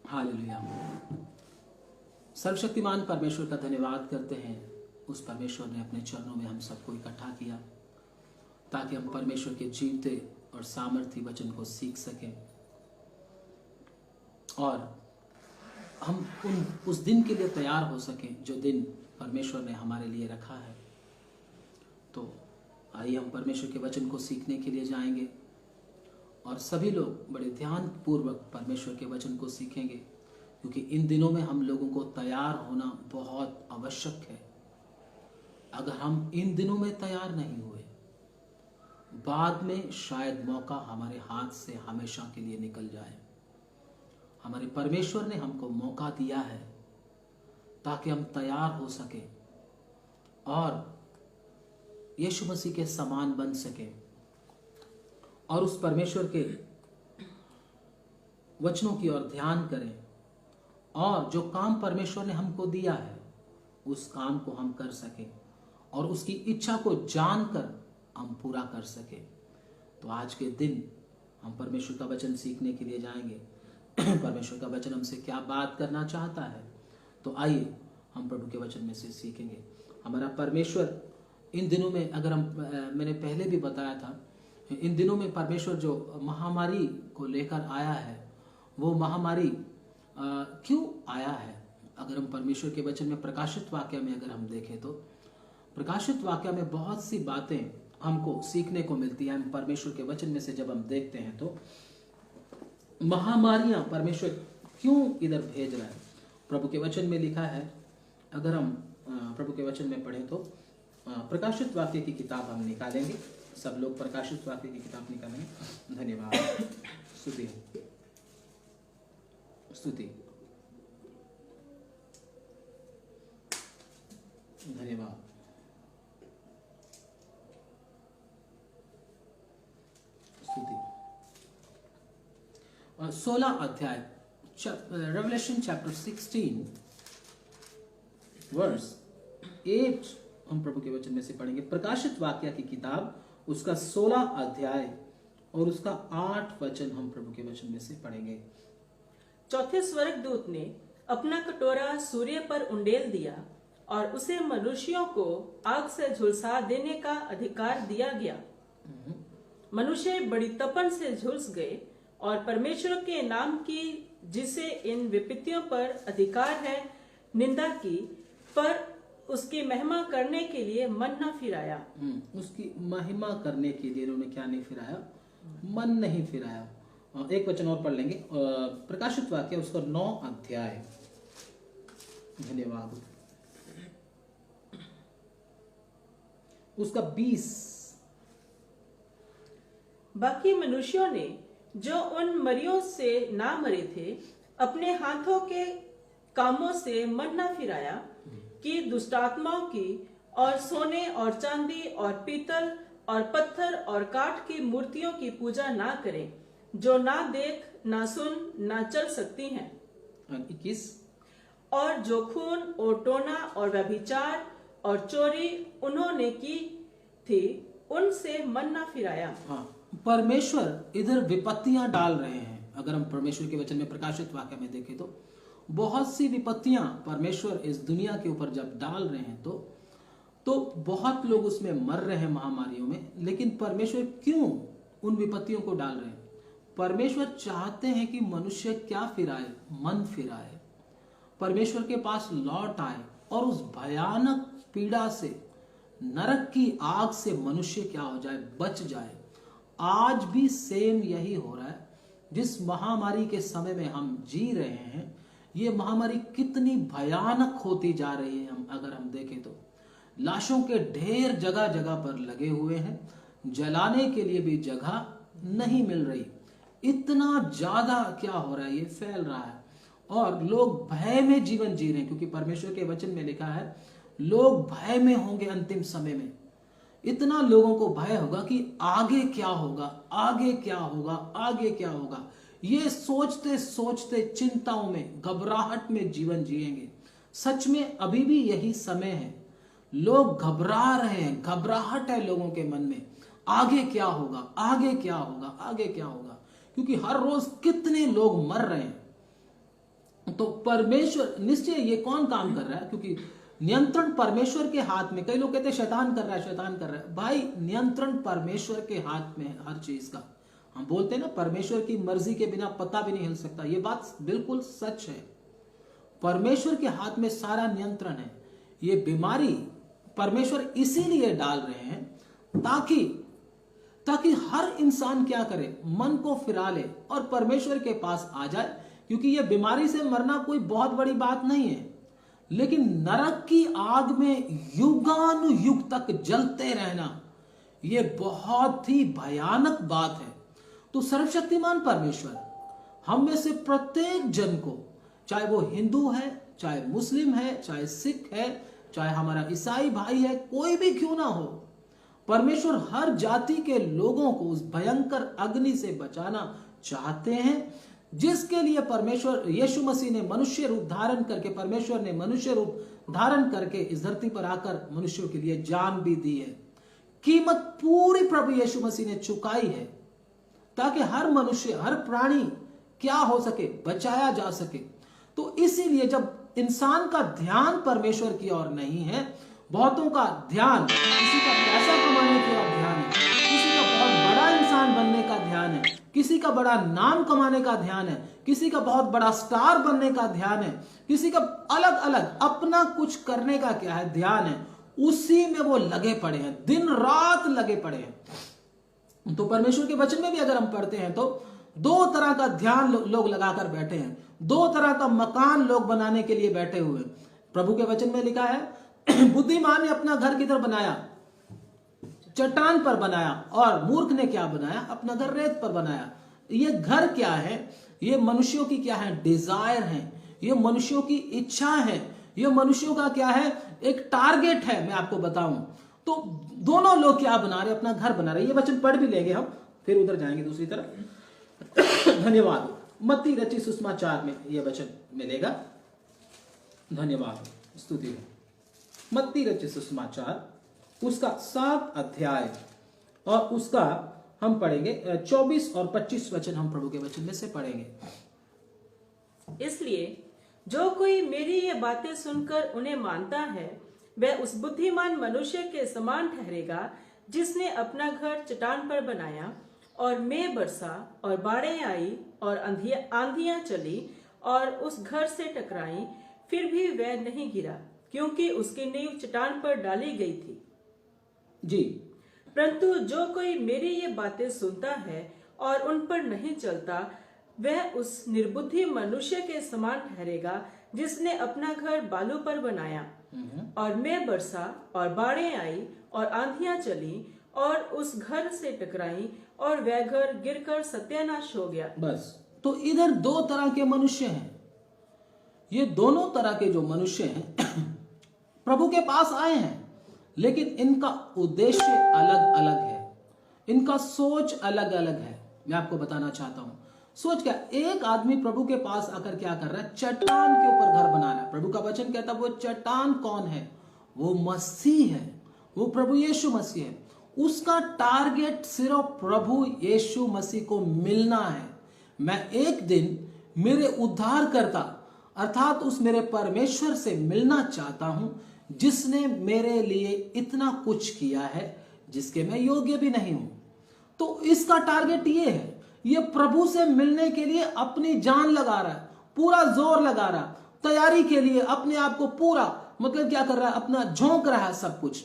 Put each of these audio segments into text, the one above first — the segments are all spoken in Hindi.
हालेलुया। सर्वशक्तिमान परमेश्वर का धन्यवाद करते हैं। उस परमेश्वर ने अपने चरणों में हम सबको इकट्ठा किया ताकि हम परमेश्वर के जीवते और सामर्थी वचन को सीख सकें और हम उस दिन के लिए तैयार हो सकें जो दिन परमेश्वर ने हमारे लिए रखा है। तो आइए हम परमेश्वर के वचन को सीखने के लिए जाएंगे और सभी लोग बड़े ध्यान पूर्वक परमेश्वर के वचन को सीखेंगे, क्योंकि इन दिनों में हम लोगों को तैयार होना बहुत आवश्यक है। अगर हम इन दिनों में तैयार नहीं हुए, बाद में शायद मौका हमारे हाथ से हमेशा के लिए निकल जाए। हमारे परमेश्वर ने हमको मौका दिया है ताकि हम तैयार हो सके और यीशु मसीह के समान बन सके और उस परमेश्वर के वचनों की ओर ध्यान करें और जो काम परमेश्वर ने हमको दिया है उस काम को हम कर सकें और उसकी इच्छा को जानकर हम पूरा कर सकें। तो आज के दिन हम परमेश्वर का वचन सीखने के लिए जाएंगे। परमेश्वर का वचन हमसे क्या बात करना चाहता है, तो आइए हम प्रभु के वचन में से सीखेंगे। हमारा परमेश्वर इन दिनों में, अगर हम मैंने पहले भी बताया था, इन दिनों में परमेश्वर जो महामारी को लेकर आया है, वो महामारी क्यों आया है। अगर हम परमेश्वर के वचन में प्रकाशित वाक्य में अगर हम देखें तो प्रकाशित वाक्य में बहुत सी बातें हमको सीखने को मिलती है। हम परमेश्वर के वचन में से जब हम देखते हैं तो महामारियां परमेश्वर क्यों इधर भेज रहा है। प्रभु के वचन में लिखा है, अगर हम प्रभु के वचन में पढ़ें तो प्रकाशित वाक्य की किताब हम निकालेंगे। सब लोग प्रकाशित वाक्य की किताब निकालेंगे। धन्यवाद। स्तुति स्तुति धन्यवाद। 16 अध्याय रेवलेशन चैप्टर 16 वर्स 8 हम प्रभु के वचन में से पढ़ेंगे। प्रकाशित वाक्य की किताब उसका 16 अध्याय और उसका 8 वचन हम प्रभु के वचन में से पढ़ेंगे। चौथे स्वर्गदूत ने अपना कटोरा सूर्य पर उंडेल दिया और उसे मनुष्यों को आग से झुलसा देने का अधिकार दिया गया। मनुष्य बड़ी तपन से झुलस गए और परमेश्वर के नाम की, जिसे इन विपत्तियों पर अधिकार है, निंदा की, पर उसकी महिमा करने के लिए मन न फिराया। उसकी महिमा करने के लिए उन्होंने क्या नहीं फिराया? मन नहीं फिराया। एक वचन और पढ़ लेंगे, प्रकाशित वाक्य उसका 9 अध्याय। धन्यवाद। उसका 20। बाकी मनुष्यों ने जो उन मरियों से ना मरे थे अपने हाथों के कामों से मन न फिराया कि दुष्टात्माओं की और सोने और चांदी और पीतल और पत्थर और काठ की मूर्तियों की पूजा ना करें, जो ना देख ना सुन ना चल सकती हैं। 21। और जो खून और टोना और व्यभिचार और चोरी उन्होंने की थी, उनसे मन न फिराया। हाँ, परमेश्वर इधर विपत्तियां डाल रहे हैं। अगर हम परमेश्वर के वचन में प्रकाशित वाक्य में देखें तो बहुत सी विपत्तियां परमेश्वर इस दुनिया के ऊपर जब डाल रहे हैं तो बहुत लोग उसमें मर रहे हैं महामारियों में। लेकिन परमेश्वर क्यों उन विपत्तियों को डाल रहे हैं? परमेश्वर चाहते हैं कि मनुष्य क्या फिराए? मन फिराए, परमेश्वर के पास लौट आए और उस भयानक पीड़ा से, नरक की आग से मनुष्य क्या हो जाए? बच जाए। आज भी सेम यही हो रहा है। जिस महामारी के समय में हम जी रहे हैं, ये महामारी कितनी भयानक होती जा रही है। अगर हम देखें तो लाशों के ढेर जगह जगह पर लगे हुए हैं, जलाने के लिए भी जगह नहीं मिल रही। इतना ज्यादा क्या हो रहा है, ये फैल रहा है और लोग भय में जीवन जी रहे हैं, क्योंकि परमेश्वर के वचन में लिखा है लोग भय में होंगे अंतिम समय में। इतना लोगों को भय होगा कि आगे क्या होगा, आगे क्या होगा, आगे क्या होगा। ये सोचते सोचते चिंताओं में, घबराहट में जीवन जिएंगे। सच में अभी भी यही समय है। लोग घबरा रहे हैं, घबराहट है लोगों के मन में। आगे क्या होगा, आगे क्या होगा, आगे क्या होगा, क्योंकि हर रोज कितने लोग मर रहे हैं। तो परमेश्वर निश्चय ये कौन काम कर रहा है, क्योंकि नियंत्रण परमेश्वर के हाथ में। कई लोग कहते हैं शैतान कर रहा है, शैतान कर रहा है। भाई नियंत्रण परमेश्वर के हाथ में है हर चीज का। हम बोलते हैं ना परमेश्वर की मर्जी के बिना पत्ता भी नहीं हिल सकता, ये बात बिल्कुल सच है। परमेश्वर के हाथ में सारा नियंत्रण है। ये बीमारी परमेश्वर इसीलिए डाल रहे हैं ताकि हर इंसान क्या करे, मन को फिरा ले और परमेश्वर के पास आ जाए। क्योंकि ये बीमारी से मरना कोई बहुत बड़ी बात नहीं है, लेकिन नरक की आग में युगानुयुग तक जलते रहना ये बहुत ही भयानक बात है। तो सर्वशक्तिमान परमेश्वर हम में से प्रत्येक जन को, चाहे वो हिंदू है, चाहे मुस्लिम है, चाहे सिख है, चाहे हमारा ईसाई भाई है, कोई भी क्यों ना हो, परमेश्वर हर जाति के लोगों को उस भयंकर अग्नि से बचाना चाहते हैं, जिसके लिए परमेश्वर यीशु मसीह ने मनुष्य रूप धारण करके, परमेश्वर ने मनुष्य रूप धारण करके इस धरती पर आकर मनुष्यों के लिए जान भी दी है। कीमत पूरी प्रभु यीशु मसीह ने चुकाई है ताकि हर मनुष्य, हर प्राणी क्या हो सके, बचाया जा सके। तो इसीलिए जब इंसान का ध्यान परमेश्वर की ओर नहीं है, बहुतों का ध्यान किसी का पैसा कमाने की ओर ध्यान है, किसी का बहुत बड़ा इंसान बनने का ध्यान है, किसी का बड़ा नाम कमाने का ध्यान है, किसी का बहुत बड़ा स्टार बनने का ध्यान है, किसी का अलग अलग अपना कुछ करने का क्या है ध्यान है, उसी में वो लगे पड़े हैं, दिन रात लगे पड़े हैं। तो परमेश्वर के वचन में भी अगर हम पढ़ते हैं तो दो तरह का ध्यान लोग लगाकर बैठे हैं, दो तरह का मकान लोग बनाने के लिए बैठे हुए। प्रभु के वचन में लिखा है बुद्धिमान ने अपना घर किधर बनाया, चट्टान पर बनाया, और मूर्ख ने क्या बनाया, अपना घर रेत पर बनाया। ये घर क्या है, ये मनुष्यों की क्या है, डिजायर है, ये मनुष्यों की इच्छा है, ये मनुष्यों का क्या है, एक टारगेट है। मैं आपको बताऊं तो दोनों लोग क्या बना रहे, अपना घर बना रहे। ये वचन पढ़ भी लेंगे हम, फिर उधर जाएंगे दूसरी तरफ। धन्यवाद। मत्ती रचित सुसमाचार में यह वचन मिलेगा। धन्यवाद, स्तुति है। मत्ती रचित सुसमाचार उसका 7 अध्याय और उसका हम पढ़ेंगे 24 और 25 वचन हम प्रभु के वचन में से पढ़ेंगे। इसलिए जो कोई मेरी ये बातें सुनकर उन्हें मानता है, वह उस बुद्धिमान मनुष्य के समान ठहरेगा जिसने अपना घर चट्टान पर बनाया, और मेघ बरसा और बाढ़ें आई और आंधियां चली और उस घर से टकराई, फिर भी वह नहीं गिरा, क्योंकि उसकी नींव चट्टान पर डाली गई थी। जी। परंतु जो कोई मेरी ये बातें सुनता है और उन पर नहीं चलता, वह उस निर्बुद्धि मनुष्य के समान ठहरेगा जिसने अपना घर बालू पर बनाया, और मेघ बरसा और बाढ़ें आई और आंधियां चली और उस घर से टकराई, और वह घर गिरकर सत्यानाश हो गया। बस। तो इधर दो तरह के मनुष्य हैं। ये दोनों तरह के जो मनुष्य हैं प्रभु के पास आए हैं, लेकिन इनका उद्देश्य अलग अलग है, इनका सोच अलग अलग है। मैं आपको बताना चाहता हूं सोच क्या। एक आदमी प्रभु के पास आकर क्या कर रहा है, चट्टान के ऊपर घर बना रहा है। प्रभु का वचन कहता है वो चट्टान कौन है, वो मसीह है, वो प्रभु यीशु मसीह है। उसका टारगेट सिर्फ प्रभु यीशु मसीह को मिलना है। मैं एक दिन मेरे उद्धारकर्ता अर्थात उस मेरे परमेश्वर से मिलना चाहता हूं, जिसने मेरे लिए इतना कुछ किया है जिसके मैं योग्य भी नहीं हूं। तो इसका टारगेट ये है, ये प्रभु से मिलने के लिए अपनी जान लगा रहा है, पूरा जोर लगा रहा है, तैयारी के लिए अपने आप को पूरा मतलब क्या कर रहा है, अपना झोंक रहा है सब कुछ।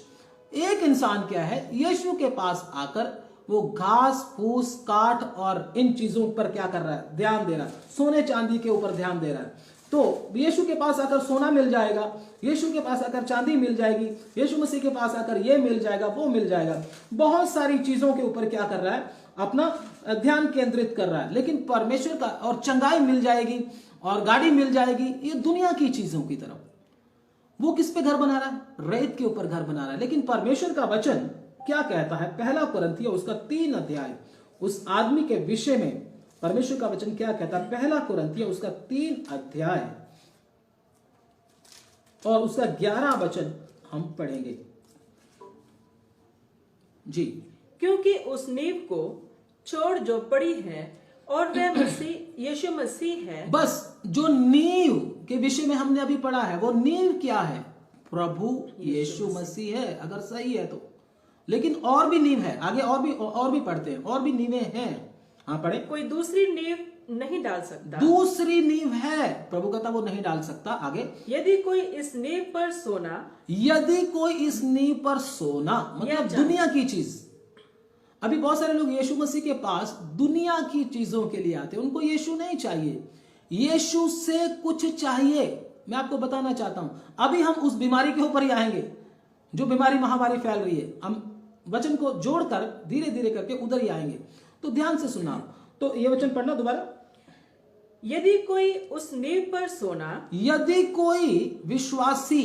एक इंसान क्या है, यीशु के पास आकर वो घास फूस काट और इन चीजों पर क्या कर रहा है, ध्यान दे रहा है, सोने चांदी के ऊपर ध्यान दे रहा है। तो यीशु के पास आकर सोना मिल जाएगा, यीशु के पास आकर चांदी मिल जाएगी, यीशु मसीह के पास आकर ये मिल जाएगा, वो मिल जाएगा, बहुत सारी चीजों के ऊपर क्या कर रहा है, अपना ध्यान केंद्रित कर रहा है। लेकिन परमेश्वर का और चंगाई मिल जाएगी और गाड़ी मिल जाएगी, ये दुनिया की चीजों की तरफ। वो किस पे घर बना रहा है, रेत के ऊपर घर बना रहा है। लेकिन परमेश्वर का वचन क्या कहता है, पहला कुरिन्थियों उसका 3 अध्याय उस आदमी के विषय में परमेश्वर का वचन क्या कहता है। पहला कुरिन्थियों उसका 3 अध्याय और उसका 11 वचन हम पढ़ेंगे। जी। क्योंकि उस नींव को छोड़ जो पड़ी है और वह मसीह यीशु मसीह है। बस जो नींव के विषय में हमने अभी पढ़ा है, वो नींव क्या है? प्रभु यीशु मसीह है, अगर सही है तो। लेकिन और भी नींव है, आगे और भी पढ़ते हैं, और भी नींवें हैं। हाँ पढ़े। कोई दूसरी नींव नहीं डाल सकता। दूसरी नींव है, प्रभु कहता वो नहीं डाल सकता। आगे, यदि कोई इस नींव पर सोना, यदि कोई इस नींव पर सोना, मतलब दुनिया की चीज। अभी बहुत सारे लोग यीशु मसीह के पास दुनिया की चीजों के लिए आते हैं, उनको यीशु नहीं चाहिए, यीशु से कुछ चाहिए। मैं आपको बताना चाहता हूं, अभी हम उस बीमारी के ऊपर ही आएंगे, जो बीमारी महामारी फैल रही है। हम वचन को जोड़कर धीरे धीरे करके उधर ही आएंगे, तो ध्यान से सुनना। तो ये वचन पढ़ना दोबारा। यदि कोई उस नींव पर सोना, यदि कोई विश्वासी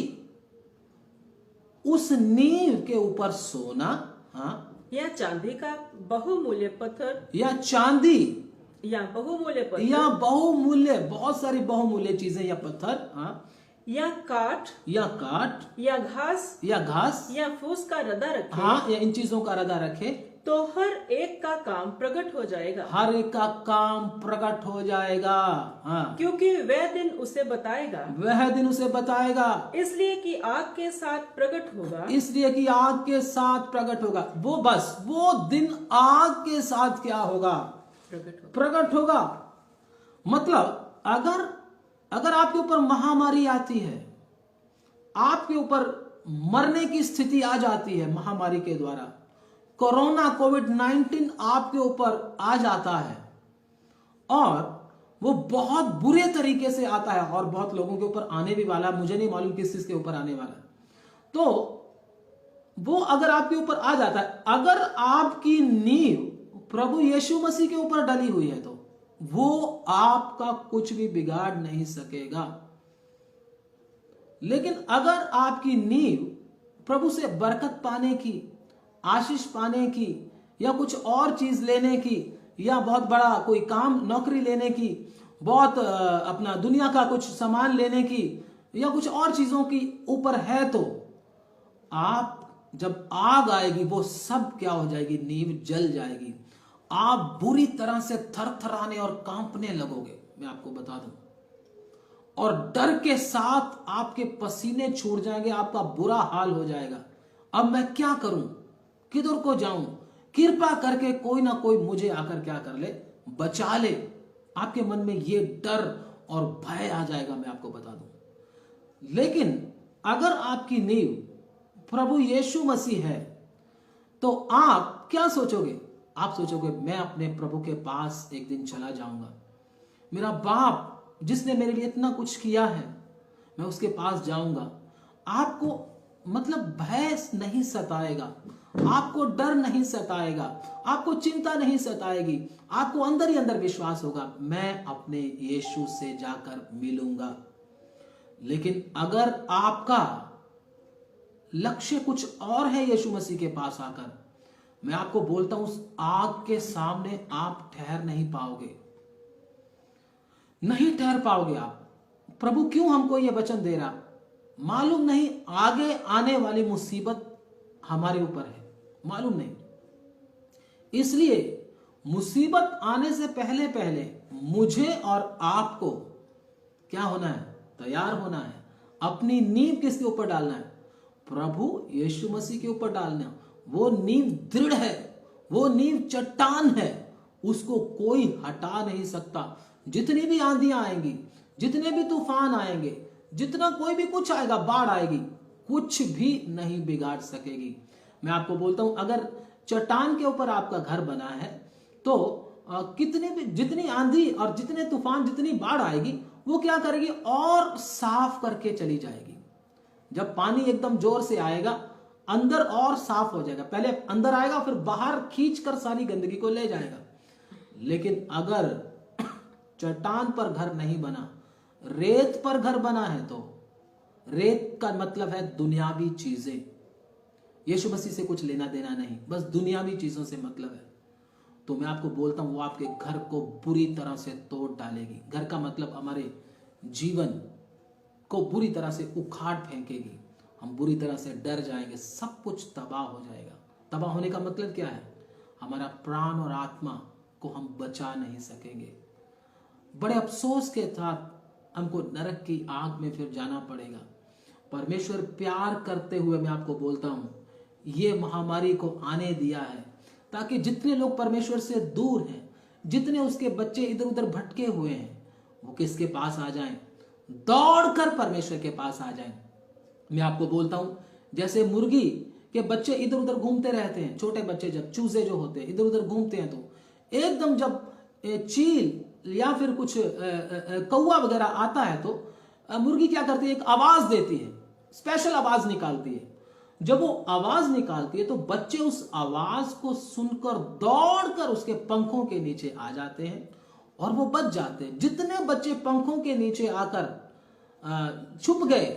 उस नींव के ऊपर सोना, हाँ, या चांदी का बहुमूल्य पत्थर, या चांदी या बहुमूल्य पत्थर, या बहुमूल्य, बहुत सारी बहुमूल्य चीजें, या पत्थर, हाँ, या काठ, या काठ, या घास, या फूस का रदा रखे, हाँ, या इन चीजों का रदा रखे, तो हर एक का काम प्रकट हो जाएगा। हर एक का काम प्रकट हो जाएगा। हाँ, क्योंकि वह दिन उसे बताएगा, वह दिन उसे बताएगा, इसलिए कि आग के साथ प्रकट होगा, इसलिए कि आग के साथ प्रकट होगा। वो बस वो दिन आग के साथ क्या होगा? प्रकट होगा। मतलब अगर आपके ऊपर महामारी आती है, आपके ऊपर मरने की स्थिति आ जाती है महामारी के द्वारा, कोरोना कोविड-19 आपके ऊपर आ जाता है, और वो बहुत बुरे तरीके से आता है, और बहुत लोगों के ऊपर आने भी वाला, मुझे नहीं मालूम किस चीज के ऊपर आने वाला है। तो वो अगर आपके ऊपर आ जाता है, अगर आपकी नींव प्रभु यीशु मसीह के ऊपर डली हुई है, तो वो आपका कुछ भी बिगाड़ नहीं सकेगा। लेकिन अगर आपकी नींव प्रभु से बरकत पाने की, आशीष पाने की, या कुछ और चीज लेने की, या बहुत बड़ा कोई काम नौकरी लेने की, बहुत अपना दुनिया का कुछ सामान लेने की, या कुछ और चीजों की ऊपर है, तो आप जब आग आएगी, वो सब क्या हो जाएगी? नींव जल जाएगी। आप बुरी तरह से थरथराने और कांपने लगोगे, मैं आपको बता दूं, और डर के साथ आपके पसीने छूट जाएंगे, आपका बुरा हाल हो जाएगा। अब मैं क्या करूं, किधर को जाऊं? कृपा करके कोई ना कोई मुझे आकर क्या कर ले, बचा ले। आपके मन में ये डर और भय आ जाएगा, मैं आपको बता दूं। लेकिन अगर आपकी नींव प्रभु यीशु मसीह है, तो आप क्या सोचोगे? आप सोचोगे मैं अपने प्रभु के पास एक दिन चला जाऊंगा, मेरा बाप जिसने मेरे लिए इतना कुछ किया है, मैं उसके पास जाऊंगा। आपको मतलब भय नहीं सताएगा, आपको डर नहीं सताएगा, आपको चिंता नहीं सताएगी, आपको अंदर ही अंदर विश्वास होगा, मैं अपने यीशु से जाकर मिलूंगा। लेकिन अगर आपका लक्ष्य कुछ और है यीशु मसीह के पास आकर, मैं आपको बोलता हूं, उस आग के सामने आप ठहर नहीं पाओगे, नहीं ठहर पाओगे आप। प्रभु क्यों हमको यह वचन दे रहा? मालूम नहीं आगे आने वाली मुसीबत हमारे ऊपर है, मालूम नहीं। इसलिए मुसीबत आने से पहले पहले मुझे और आपको क्या होना है? तैयार होना है। अपनी नींव किसके ऊपर डालना है? प्रभु यीशु मसीह के ऊपर डालना। वो नींव दृढ़ है, वो नींव चट्टान है, उसको कोई हटा नहीं सकता। जितनी भी आंधियां आएंगी, जितने भी तूफान आएंगे, जितना कोई भी कुछ आएगा, बाढ़ आएगी, कुछ भी नहीं बिगाड़ सकेगी। मैं आपको बोलता हूं, अगर चट्टान के ऊपर आपका घर बना है, तो कितनी भी जितनी आंधी और जितने तूफान, जितनी बाढ़ आएगी, वो क्या करेगी? और साफ करके चली जाएगी। जब पानी एकदम जोर से आएगा, अंदर और साफ हो जाएगा। पहले अंदर आएगा, फिर बाहर खींच कर सारी गंदगी को ले जाएगा। लेकिन अगर चट्टान पर घर नहीं बना, रेत पर घर बना है, तो रेत का मतलब है दुनियावी चीजें। यीशु मसीह से कुछ लेना देना नहीं, बस दुनियावी चीजों से मतलब है। तो मैं आपको बोलता हूं, वो आपके घर को बुरी तरह से तोड़ डालेगी। घर का मतलब हमारे जीवन को बुरी तरह से उखाड़ फेंकेगी। हम बुरी तरह से डर जाएंगे, सब कुछ तबाह हो जाएगा। तबाह होने का मतलब क्या है? हमारा प्राण और आत्मा को हम बचा नहीं सकेंगे। बड़े अफसोस के साथ हमको नरक की आग में फिर जाना पड़ेगा। परमेश्वर प्यार करते हुए मैं आपको बोलता हूं, ये महामारी को आने दिया है ताकि जितने लोग परमेश्वर से दूर हैं, जितने उसके बच्चे इधर उधर भटके हुए हैं, वो किसके पास आ जाएं? दौड़कर परमेश्वर के पास आ जाएं। मैं आपको बोलता हूं, जैसे मुर्गी के बच्चे इधर उधर घूमते रहते हैं, छोटे बच्चे जब चूजे जो होते हैं इधर उधर घूमते हैं, तो एकदम जब चील या फिर कुछ कौवा वगैरह आता है तो मुर्गी क्या करती है? एक आवाज देती है, स्पेशल आवाज निकालती है। जब वो आवाज निकालती है तो बच्चे उस आवाज को सुनकर दौड़कर उसके पंखों के नीचे आ जाते हैं और वो बच जाते हैं। जितने बच्चे पंखों के नीचे आकर छुप गए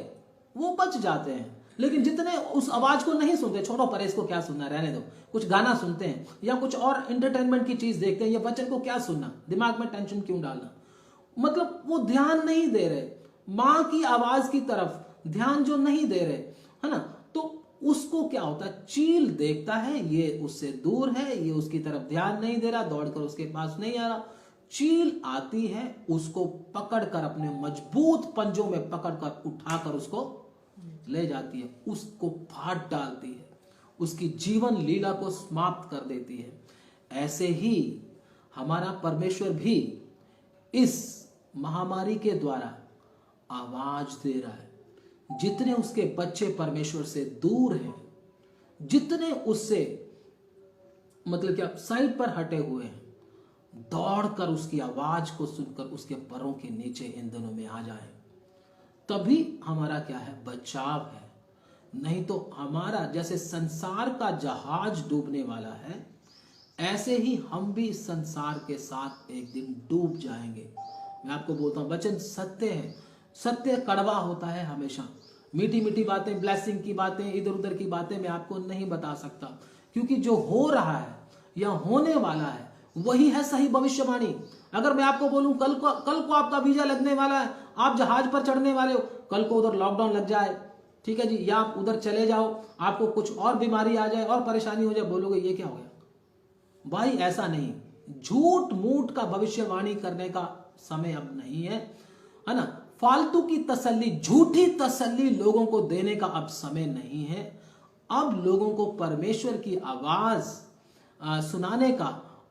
वो बच जाते हैं, लेकिन जितने उस आवाज को नहीं सुनते, छोड़ो पर इसको क्या सुनना, रहने दो, कुछ गाना सुनते हैं या कुछ और एंटरटेनमेंट की चीज देखते हैं, ये वचन को क्या सुनना, दिमाग में टेंशन क्यों डालना, मतलब वो ध्यान नहीं दे रहे, मां की आवाज की तरफ ध्यान जो नहीं दे रहे, है ना, तो उसको क्या होता है? चील देखता है ये उससे दूर है, ये उसकी तरफ ध्यान नहीं दे रहा, दौड़कर उसके पास नहीं आ रहा। चील आती है, उसको पकड़कर अपने मजबूत पंजों में पकड़कर उठाकर उसको ले जाती है, उसको फाड़ डालती है, उसकी जीवन लीला को समाप्त कर देती है। ऐसे ही हमारा परमेश्वर भी इस महामारी के द्वारा आवाज दे रहा है। जितने उसके बच्चे परमेश्वर से दूर हैं, जितने उससे मतलब क्या साइड पर हटे हुए हैं, दौड़कर उसकी आवाज को सुनकर उसके पैरों के नीचे इन दिनों में आ जाए, तभी हमारा क्या है? बचाव है। नहीं तो हमारा जैसे संसार का जहाज डूबने वाला है, ऐसे ही हम भी संसार के साथ एक दिन डूब जाएंगे। मैं आपको बोलता हूं, वचन सत्य है। सत्य कड़वा होता है हमेशा। मीठी मीठी बातें, ब्लेसिंग की बातें, इधर उधर की बातें मैं आपको नहीं बता सकता, क्योंकि जो हो रहा है या होने वाला है वही है सही भविष्यवाणी। अगर मैं आपको बोलूं कल को आपका वीजा लगने वाला है, आप जहाज पर चढ़ने वाले हो, कल को उधर लॉकडाउन लग जाए, ठीक है जी, या आप उधर चले जाओ, आपको कुछ और बीमारी आ जाए और परेशानी हो जाए, बोलोगे ये क्या हो गया? भाई ऐसा नहीं, झूठ मूठ का भविष्यवाणी करने का समय अब नहीं है ना। फालतू की तसल्ली, झूठी तसल्ली लोगों को देने का अब समय नहीं है। अब लोगों को परमेश्वर की आवाज सुनाने का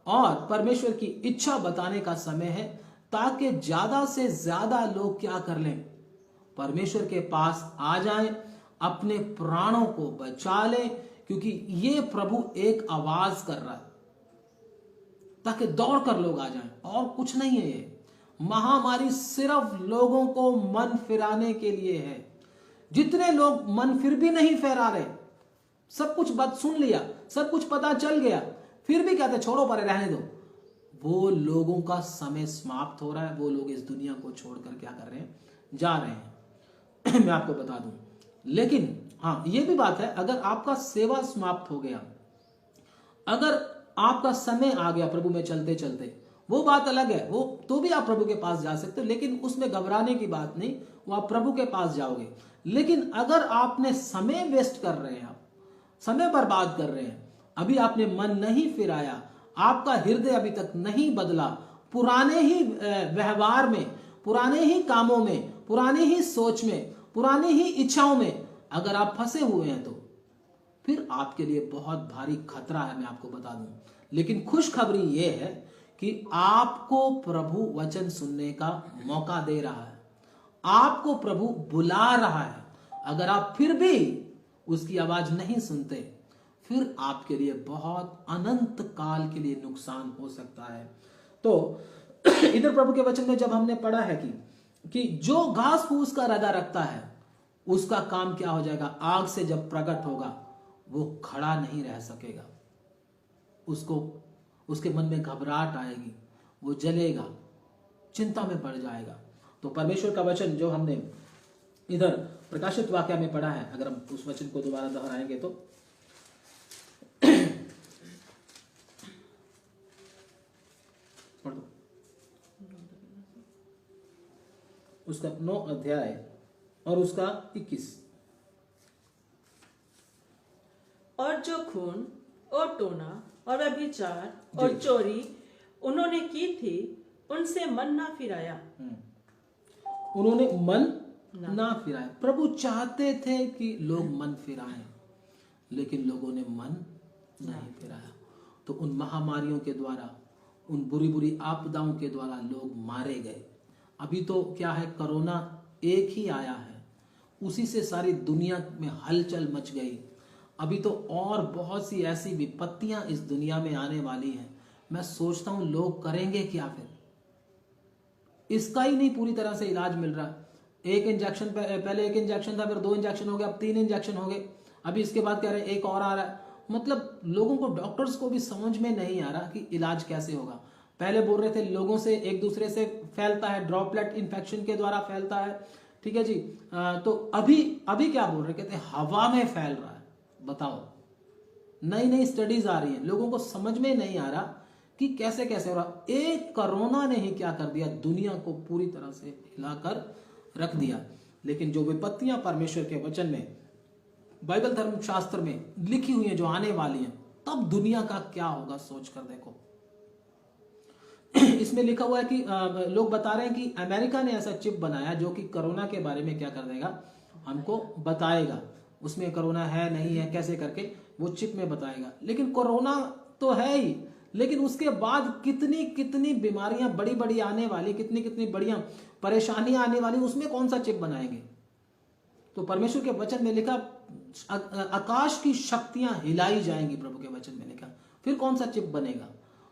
और परमेश्वर की इच्छा बताने का समय है, ताकि ज्यादा से ज्यादा लोग क्या कर लें? परमेश्वर के पास आ जाएं, अपने प्राणों को बचा लें, क्योंकि ये प्रभु एक आवाज कर रहा है ताकि दौड़कर लोग आ जाएं, और कुछ नहीं है। ये महामारी सिर्फ लोगों को मन फिराने के लिए है। जितने लोग मन फिर भी नहीं फेरा रहे, सब कुछ बात सुन लिया, सब कुछ पता चल गया, फिर भी कहते छोड़ो परे, रहने दो, वो लोगों का समय समाप्त हो रहा है। वो लोग इस दुनिया को छोड़कर क्या कर रहे हैं? जा रहे हैं। मैं आपको बता दूं, लेकिन हाँ ये भी बात है, अगर आपका सेवा समाप्त हो गया, अगर आपका समय आ गया प्रभु में चलते चलते, वो बात अलग है, वो तो भी आप प्रभु के पास जा सकते हो, लेकिन उसमें घबराने की बात नहीं, वो आप प्रभु के पास जाओगे। लेकिन अगर आपने समय वेस्ट कर रहे हैं, आप समय बर्बाद कर रहे हैं, अभी आपने मन नहीं फिराया, आपका हृदय अभी तक नहीं बदला, पुराने ही व्यवहार में, पुराने ही कामों में, पुराने ही सोच में, पुरानी ही इच्छाओं में अगर आप फंसे हुए हैं, तो फिर आपके लिए बहुत भारी खतरा है, मैं आपको बता दूं। लेकिन खुशखबरी यह है कि आपको प्रभु वचन सुनने का मौका दे रहा है, आपको प्रभु बुला रहा है। अगर आप फिर भी उसकी आवाज नहीं सुनते, फिर आपके लिए बहुत अनंत काल के लिए नुकसान हो सकता है। तो इधर प्रभु के वचन में जब हमने पढ़ा है कि जो घास फूस का रदा रखता है उसका काम क्या हो जाएगा? आग से जब प्रकट होगा वो खड़ा नहीं रह सकेगा, उसको उसके मन में घबराहट आएगी, वो जलेगा, चिंता में पड़ जाएगा। तो परमेश्वर का वचन जो हमने इधर प्रकाशित वाक्य में पढ़ा है, अगर हम उस वचन को दोबारा दोहराएंगे तो उसका 9 अध्याय और उसका 21। और जो खून और टोना और व्यभिचार और चोरी उन्होंने की थी उनसे मन ना फिराया। उन्होंने मन ना फिराया। प्रभु चाहते थे कि लोग मन फिराएं, लेकिन लोगों ने मन नहीं फिराया। तो उन महामारियों के द्वारा, उन बुरी बुरी आपदाओं के द्वारा लोग मारे गए। अभी तो क्या है, कोरोना एक ही आया है, उसी से सारी दुनिया में हलचल मच गई। अभी तो और बहुत सी ऐसी विपत्तियां इस दुनिया में आने वाली हैं। मैं सोचता हूं लोग करेंगे क्या फिर? इसका ही नहीं पूरी तरह से इलाज मिल रहा। एक इंजेक्शन, पहले एक इंजेक्शन था, फिर 2 इंजेक्शन हो गए, अब 3 इंजेक्शन हो गए, अभी इसके बाद कह रहे हैं एक और आ रहा है। मतलब लोगों को, डॉक्टर्स को भी समझ में नहीं आ रहा कि इलाज कैसे होगा। पहले बोल रहे थे लोगों से एक दूसरे से फैलता है, ड्रॉपलेट इन्फेक्शन के द्वारा फैलता है, ठीक है जी। तो अभी क्या बोल रहे, कहते हैं हवा में फैल रहा है। बताओ, नई नई स्टडीज आ रही हैं, लोगों को समझ में नहीं आ रहा कि कैसे कैसे हो रहा। एक कोरोना ने ही क्या कर दिया, दुनिया को पूरी तरह से हिलाकर रख दिया। लेकिन जो विपत्तियां परमेश्वर के वचन में, बाइबल धर्मशास्त्र में लिखी हुई हैं, जो आने वाली हैं, तब दुनिया का क्या होगा सोच कर देखो। इसमें लिखा हुआ है कि लोग बता रहे हैं कि अमेरिका ने ऐसा चिप बनाया जो कि कोरोना के बारे में क्या कर देगा, हमको बताएगा। उसमें कोरोना है नहीं है कैसे करके वो चिप में बताएगा। लेकिन कोरोना तो है ही, लेकिन उसके बाद कितनी कितनी बीमारियां बड़ी बड़ी आने वाली, कितनी कितनी बढ़िया परेशानियां आने वाली, उसमें कौन सा चिप बनाएंगे? तो परमेश्वर के वचन में लिखा आकाश की शक्तियां हिलाई जाएंगी, प्रभु के वचन में लिखा। फिर कौन सा चिप बनेगा?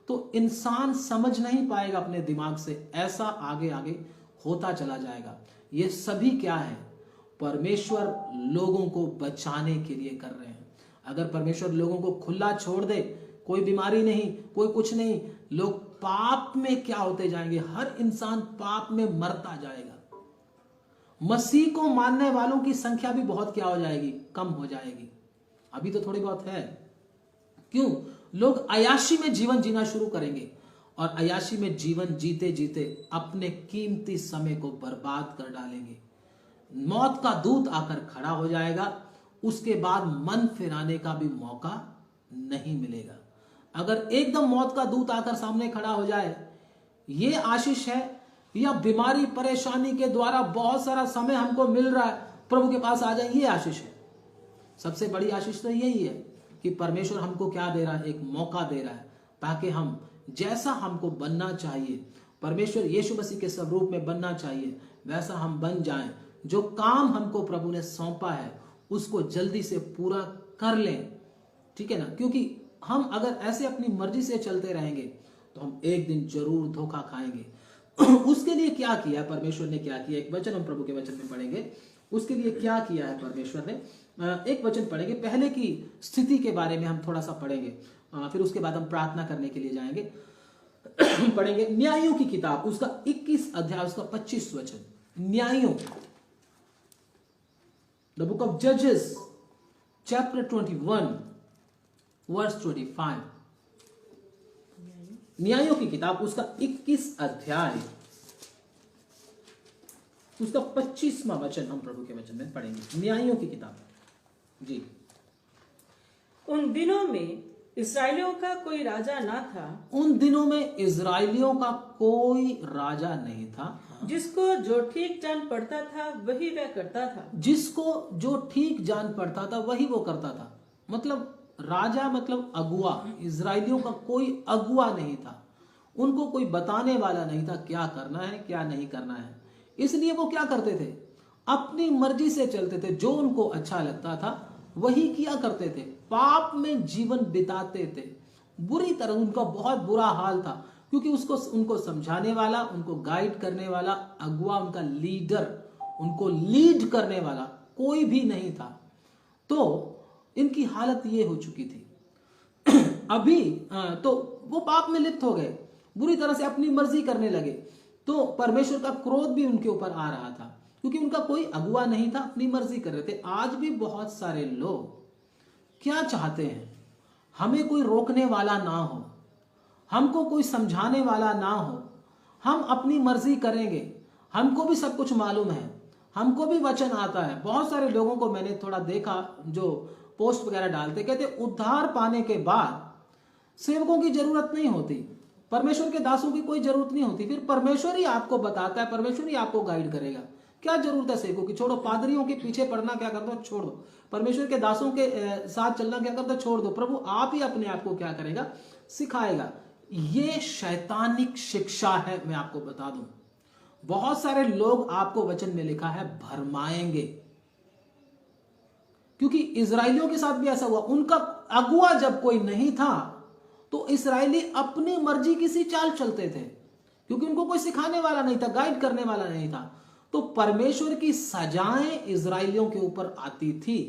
तो इंसान समझ नहीं पाएगा अपने दिमाग से, ऐसा आगे आगे होता चला जाएगा। ये सभी क्या है? परमेश्वर लोगों को बचाने के लिए कर रहे हैं। अगर परमेश्वर लोगों को खुला छोड़ दे, कोई बीमारी नहीं, कोई कुछ नहीं, लोग पाप में क्या होते जाएंगे, हर इंसान पाप में मरता जाएगा। मसीह को मानने वालों की संख्या भी बहुत क्या हो जाएगी, कम हो जाएगी। अभी तो थोड़ी बहुत है। क्यों? लोग अयाशी में जीवन जीना शुरू करेंगे, और अयाशी में जीवन जीते जीते अपने कीमती समय को बर्बाद कर डालेंगे। मौत का दूत आकर खड़ा हो जाएगा, उसके बाद मन फिराने का भी मौका नहीं मिलेगा। अगर एकदम मौत का दूत आकर सामने खड़ा हो जाए, ये आशीष है, या बीमारी परेशानी के द्वारा बहुत सारा समय हमको मिल रहा है, प्रभु के पास आ जाए, ये आशीष है। सबसे बड़ी आशीष तो यही है कि परमेश्वर हमको क्या दे रहा है, एक मौका दे रहा है, ताकि हम जैसा हमको बनना चाहिए, परमेश्वर यीशु मसीह के स्वरूप में बनना चाहिए, वैसा हम बन जाएं। जो काम हमको प्रभु ने सौंपा है उसको जल्दी से पूरा कर लें, ठीक है ना? क्योंकि हम अगर ऐसे अपनी मर्जी से चलते रहेंगे तो हम एक दिन जरूर धोखा खाएंगे। उसके लिए क्या किया परमेश्वर ने, क्या किया? एक वचन हम प्रभु के वचन में पढ़ेंगे, उसके लिए क्या किया है परमेश्वर ने। एक वचन पढ़ेंगे, पहले की स्थिति के बारे में हम थोड़ा सा पढ़ेंगे, फिर उसके बाद हम प्रार्थना करने के लिए जाएंगे। पढ़ेंगे न्यायों की किताब, उसका 21 अध्याय, उसका 25 वचन। न्यायों, द बुक ऑफ जजेस चैप्टर 21 वर्स 25। न्यायों की किताब उसका 21 अध्याय, उसका 25वां वचन हम प्रभु के वचन में पढ़ेंगे। न्यायों की किताब जी। उन दिनों में इस्राएलियों का कोई राजा ना था। उन दिनों में इस्राएलियों का कोई राजा नहीं था। जिसको जो ठीक जान पड़ता था वही वह करता था। जिसको जो ठीक जान पड़ता था वही वो करता था। मतलब राजा मतलब अगुआ। इस्राएलियों का कोई अगुआ नहीं था, उनको कोई बताने वाला नहीं था क्या करना है क्या नहीं करना है। इसलिए वो क्या करते थे, अपनी मर्जी से चलते थे, जो उनको अच्छा लगता था वही किया करते थे, पाप में जीवन बिताते थे। बुरी तरह उनका बहुत बुरा हाल था, क्योंकि उनको समझाने वाला, उनको गाइड करने वाला, अगुआ, उनका लीडर, उनको लीड करने वाला कोई भी नहीं था। तो इनकी हालत ये हो चुकी थी। अभी तो वो पाप में लिप्त हो गए, बुरी तरह से अपनी मर्जी करने लगे। तो परमेश्वर का क्रोध भी उनके ऊपर आ रहा था, क्योंकि उनका कोई अगुआ नहीं था, अपनी मर्जी कर रहे थे। आज भी बहुत सारे लोग क्या चाहते हैं, हमें कोई रोकने वाला ना हो, हमको कोई समझाने वाला ना हो, हम अपनी मर्जी करेंगे, हमको भी सब कुछ मालूम है, हमको भी वचन आता है। बहुत सारे लोगों को मैंने थोड़ा देखा जो पोस्ट वगैरह डालते, कहते उद्धार पाने के बाद सेवकों की जरूरत नहीं होती, परमेश्वर के दासों की कोई जरूरत नहीं होती, फिर परमेश्वर ही आपको बताता है, परमेश्वर ही आपको गाइड करेगा। क्या जरूरत है सेवकों की? छोड़ो, पादरियों के पीछे पड़ना क्या कर दो, छोड़ दो। परमेश्वर के दासों के साथ चलना क्या कर दो, छोड़ दो। प्रभु आप ही अपने आप को क्या करेगा, सिखाएगा। ये शैतानिक शिक्षा है, मैं आपको बता दूं। बहुत सारे लोग आपको वचन में लिखा है भरमाएंगे, क्योंकि इजराइलियों के साथ भी ऐसा हुआ। उनका अगुआ जब कोई नहीं था तो इसराइली अपनी मर्जी की सी चाल चलते थे, क्योंकि उनको कोई सिखाने वाला नहीं था, गाइड करने वाला नहीं था। तो परमेश्वर की सजाएं इजराइलियों के ऊपर आती थी।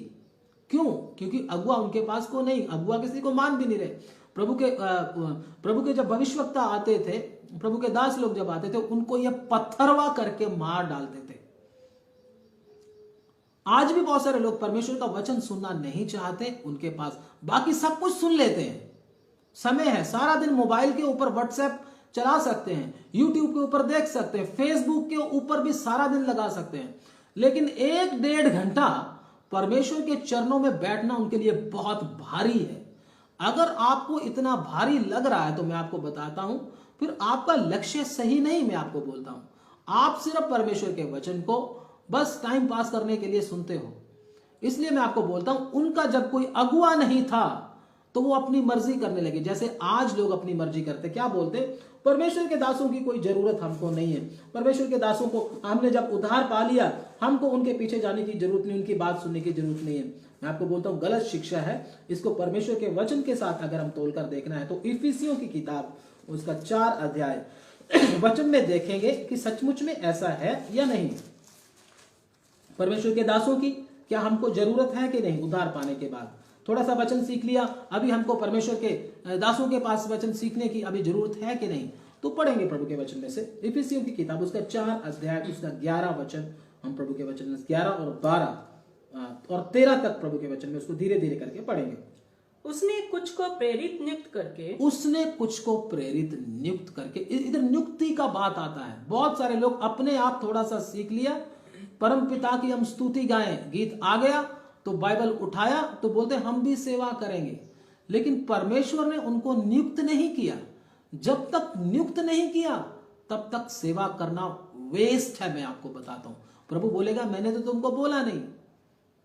क्यों? क्योंकि अगुआ उनके पास को नहीं, अगुआ किसी को मान भी नहीं रहे। प्रभु के जब भविष्यवक्ता आते थे, प्रभु के दास लोग जब आते थे, उनको ये पत्थरवा करके मार डालते थे। आज भी बहुत सारे लोग परमेश्वर का वचन सुनना नहीं चाहते, उनके पास बाकी सब कुछ सुन लेते हैं। समय है, सारा दिन मोबाइल के ऊपर व्हाट्सएप चला सकते हैं, यूट्यूब के ऊपर देख सकते हैं, फेसबुक के ऊपर भी सारा दिन लगा सकते हैं, लेकिन 1-1.5 घंटा परमेश्वर के चरणों में बैठना उनके लिए बहुत भारी है। अगर आपको इतना भारी लग रहा है तो मैं आपको बताता हूं, फिर आपका लक्ष्य सही नहीं। मैं आपको बोलता हूं, आप सिर्फ परमेश्वर के वचन को बस टाइम पास करने के लिए सुनते हो। इसलिए मैं आपको बोलता हूं, उनका जब कोई अगुआ नहीं था तो वो अपनी मर्जी करने लगे, जैसे आज लोग अपनी मर्जी करते। क्या बोलते? परमेश्वर के दासों की कोई जरूरत हमको नहीं है, परमेश्वर के दासों को हमने जब उद्धार पा लिया, हमको उनके पीछे जाने की जरूरत नहीं, उनकी बात सुनने की जरूरत नहीं है। मैं आपको बोलता हूं, गलत शिक्षा है। इसको परमेश्वर के वचन के साथ अगर हम तोलकर देखना है तो इफिसियों की किताब उसका 4 अध्याय वचन में देखेंगे कि सचमुच में ऐसा है या नहीं। परमेश्वर के दासों की क्या हमको जरूरत है कि नहीं? उद्धार पाने के बाद थोड़ा सा वचन सीख लिया, अभी हमको परमेश्वर के दासों के पास वचन सीखने की अभी जरूरत है कि नहीं? तो पढ़ेंगे प्रभु के वचन में से इफिसियों की किताब उसका 4 अध्याय उसका 11 वचन। हम प्रभु के वचन में 11 और 12 और 13 तक प्रभु के वचन में उसको धीरे धीरे करके पढ़ेंगे। उसने कुछ को प्रेरित नियुक्त करके, उसने कुछ को प्रेरित नियुक्त करके, इधर नियुक्ति का बात आता है। बहुत सारे लोग अपने आप थोड़ा सा सीख लिया, परम पिता की हम स्तुति गाएं, गीत आ गया तो बाइबल उठाया तो बोलते हम भी सेवा करेंगे, लेकिन परमेश्वर ने उनको नियुक्त नहीं किया। जब तक नियुक्त नहीं किया तब तक सेवा करना वेस्ट है। मैं आपको बताता हूं, प्रभु बोलेगा मैंने तो तुमको बोला नहीं,